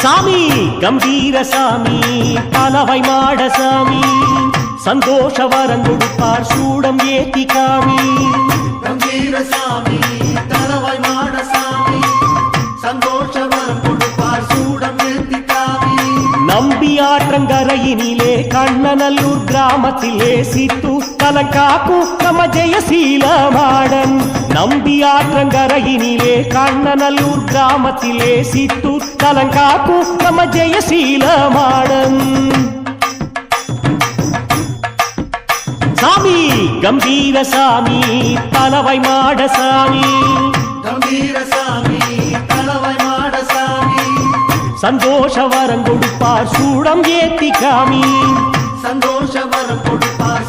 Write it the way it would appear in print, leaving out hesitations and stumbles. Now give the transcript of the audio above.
சாமி கம்பீர சாமி தலவை மாட சாமி சந்தோஷ வரம் கொடுப்பார் சூடம் ஏத்தி காமி கம்பீர சாமி தலவை மாட சாமி சந்தோஷ வரம் கொடுப்பார் சூடம் ஏத்தி காமி நம்பியாற்றங்கரையினிலே கண்ணநல்லூர் கிராமத்திலே சித்து கலங்காக்கும் நம்ம ஜெயசீல மாடன் நம்பியாற்றங்கரையினிலே கண்ணநல்லூர் கிராமத்திலே சித்து கலங்காக்கும் நம்ம ஜெயசீல மாடன் சாமி கம்பீர சாமி தலவை மாட சாமி கம்பீர சாமி தலவை மாட சாமி சந்தோஷ வரம் கொடுப்பார் சூடம் ஏத்தி காமி சந்தோஷ வரம் கொடுப்பார்